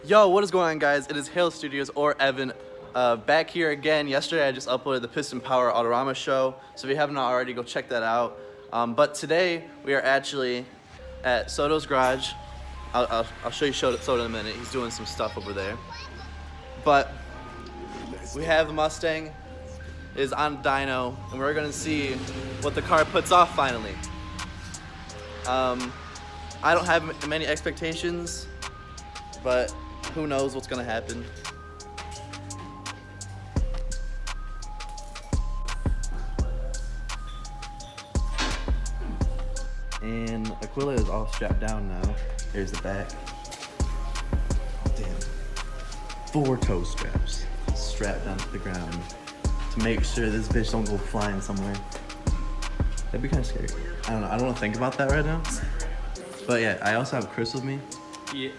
Yo, what is going on, guys? It is Hale Studios or Evan back here again. Yesterday I just uploaded the Piston Power Autorama show, so if you haven't already, go check that out. But today we are actually at Soto's garage. I'll show you Soto in a minute. He's doing some stuff over there. But we have the Mustang. It is on dyno, and we're gonna see what the car puts off finally. I don't have many expectations, but who knows what's gonna happen. And Aquila is all strapped down now. Here's the back. Damn. 4 toe straps strapped down to the ground to make sure this bitch don't go flying somewhere. That'd be kind of scary. I don't know. I don't want to think about that right now. But yeah, I also have Chris with me. Yeah.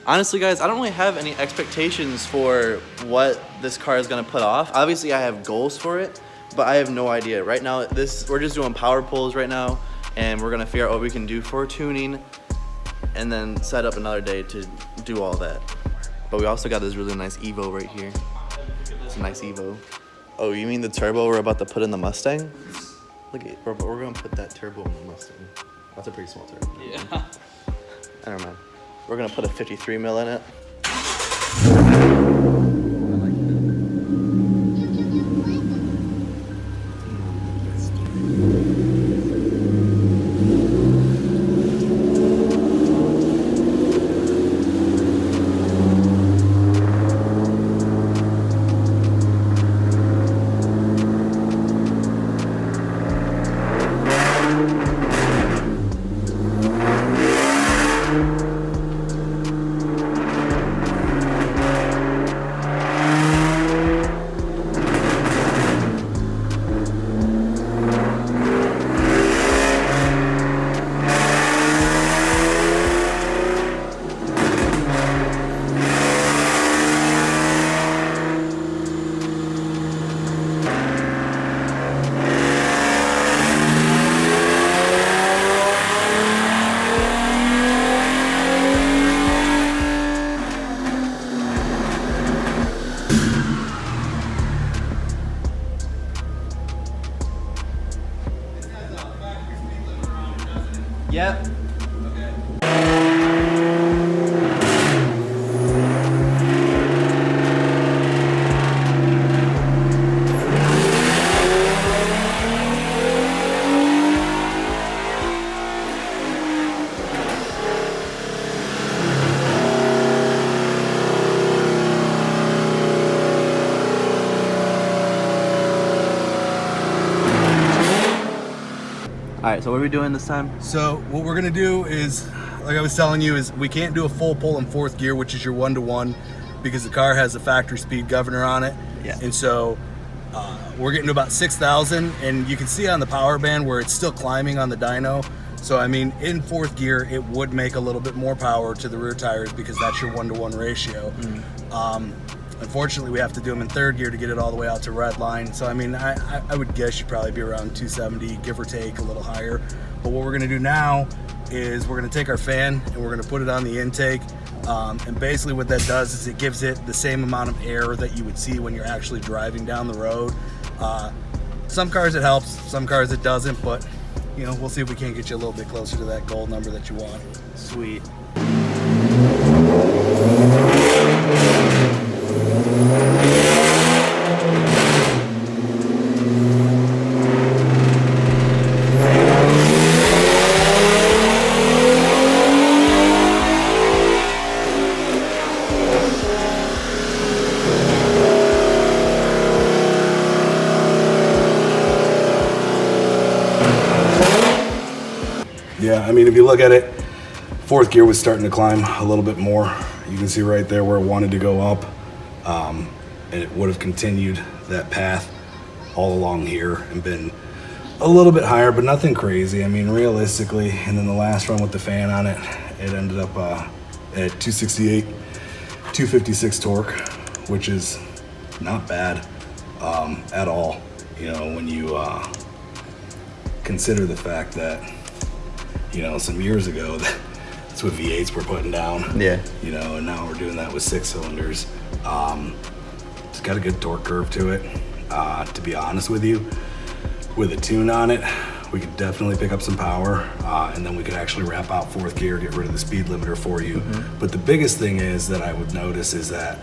Honestly, guys, I don't really have any expectations for what this car is gonna put off. Obviously, I have goals for it, but I have no idea. Right now, we're just doing power pulls right now, and we're gonna figure out what we can do for tuning, and then set up another day to do all that. But we also got this really nice Evo right here. It's a nice Evo. Oh, you mean the turbo we're about to put in the Mustang? Look at, we're gonna put that turbo in the Mustang. That's a pretty small turbo. Yeah. I don't know. We're gonna put a 53 mil in it. Yep. All right, so what are we doing this time? So what we're gonna do is, like I was telling you, is we can't do a full pull in 4th gear, which is your 1-to-1, because the car has a factory speed governor on it. Yeah. And so we're getting to about 6,000, and you can see on the power band where it's still climbing on the dyno. So I mean, in 4th gear, it would make a little bit more power to the rear tires because that's your 1-to-1 ratio. Unfortunately, we have to do them in 3rd gear to get it all the way out to red line. So I mean, I would guess you'd probably be around 270, give or take, a little higher. But what we're gonna do now is we're gonna take our fan and we're gonna put it on the intake. And basically what that does is it gives it the same amount of air that you would see when you're actually driving down the road. Some cars it helps, some cars it doesn't, but you know, we'll see if we can't get you a little bit closer to that goal number that you want. Sweet. Yeah, I mean, if you look at it, 4th gear was starting to climb a little bit more. You can see right there where it wanted to go up, and it would have continued that path all along here and been a little bit higher, but nothing crazy. I mean, realistically, and then the last run with the fan on it, it ended up at 268, 256 torque, which is not bad at all. You know, when you consider the fact that, you know, some years ago, That's what V8s we're putting down. Yeah. You know, and now we're doing that with 6 cylinders. It's got a good torque curve to it. To be honest with you, with a tune on it, we could definitely pick up some power, and then we could actually wrap out 4th gear, get rid of the speed limiter for you. But the biggest thing is that I would notice is that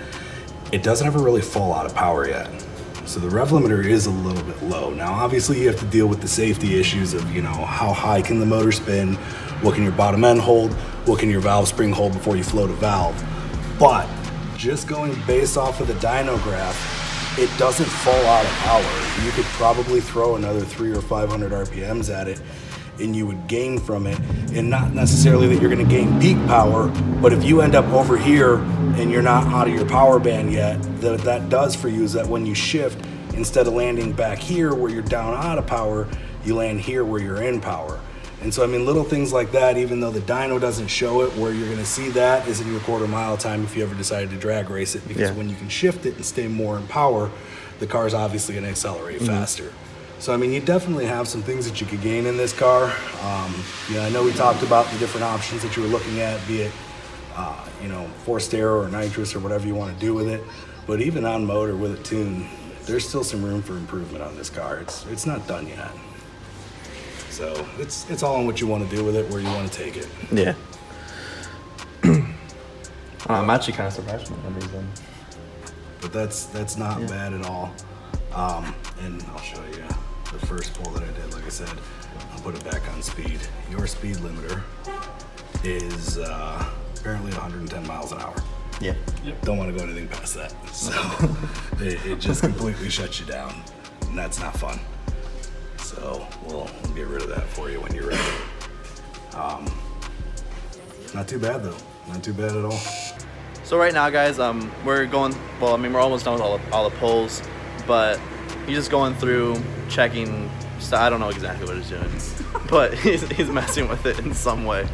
it doesn't ever really fall out of power yet. So the rev limiter is a little bit low. Now obviously you have to deal with the safety issues of, you know, how high can the motor spin, what can your bottom end hold, what can your valve spring hold before you float a valve. But just going based off of the dyno graph, it doesn't fall out of power. You could probably throw another 300 or 500 RPMs at it and you would gain from it. And not necessarily that you're gonna gain peak power, but if you end up over here and you're not out of your power band yet, that does for you is that when you shift, instead of landing back here where you're down out of power, you land here where you're in power. And so, I mean, little things like that, even though the dyno doesn't show it, where you're gonna see that is in your quarter mile time if you ever decided to drag race it, because when you can shift it and stay more in power, the car's obviously gonna accelerate faster. So, I mean, you definitely have some things that you could gain in this car. You know, I know we talked about the different options that you were looking at, be it, you know, forced air or nitrous or whatever you wanna do with it. But even on motor with a tune, there's still some room for improvement on this car. It's not done yet. So it's all on what you want to do with it, where you want to take it. Yeah. I'm actually kind of surprised with the numbers then. But that's not bad at all. And I'll show you the first pull that I did. Like I said, I'll put it back on speed. Your speed limiter is apparently 110 miles an hour. Yeah. Don't want to go anything past that. So it just completely shuts you down, and that's not fun. So we'll get rid of that for you when you're ready. Not too bad though. Not too bad at all. So right now, guys, we're going. Well, I mean, we're almost done with all the polls, but he's just going through checking. So I don't know exactly what he's doing, but he's messing with it in some way.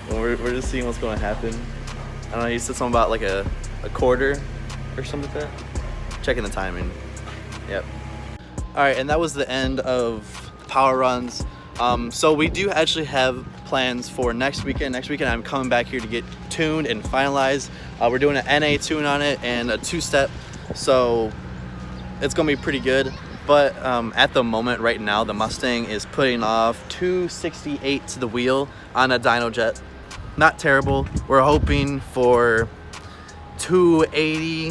And we're just seeing what's going to happen. I don't know. He said something about like a quarter or something like that. Checking the timing. Yep. All right, and that was the end of power runs. So we do actually have plans for next weekend. Next weekend, I'm coming back here to get tuned and finalized. We're doing an NA tune on it and a 2-step, so it's gonna be pretty good. But at the moment, right now, the Mustang is putting off 268 to the wheel on a dyno jet. Not terrible. We're hoping for 280,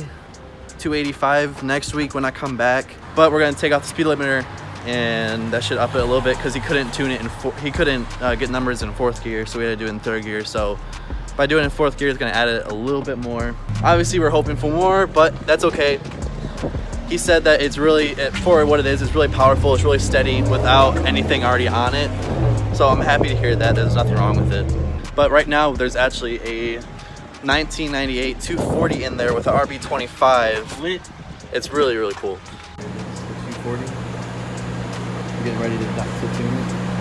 285 next week when I come back. But we're gonna take off the speed limiter, and that should up it a little bit because he couldn't tune it he couldn't get numbers in 4th gear, so we had to do it in 3rd gear. So by doing it in 4th gear, it's gonna add it a little bit more. Obviously, we're hoping for more, but that's okay. He said that it's really, for what it is, it's really powerful, it's really steady without anything already on it. So I'm happy to hear that. There's nothing wrong with it. But right now, there's actually a 1998 240 in there with an RB25. It's really, really cool. 240. Getting ready to tune it.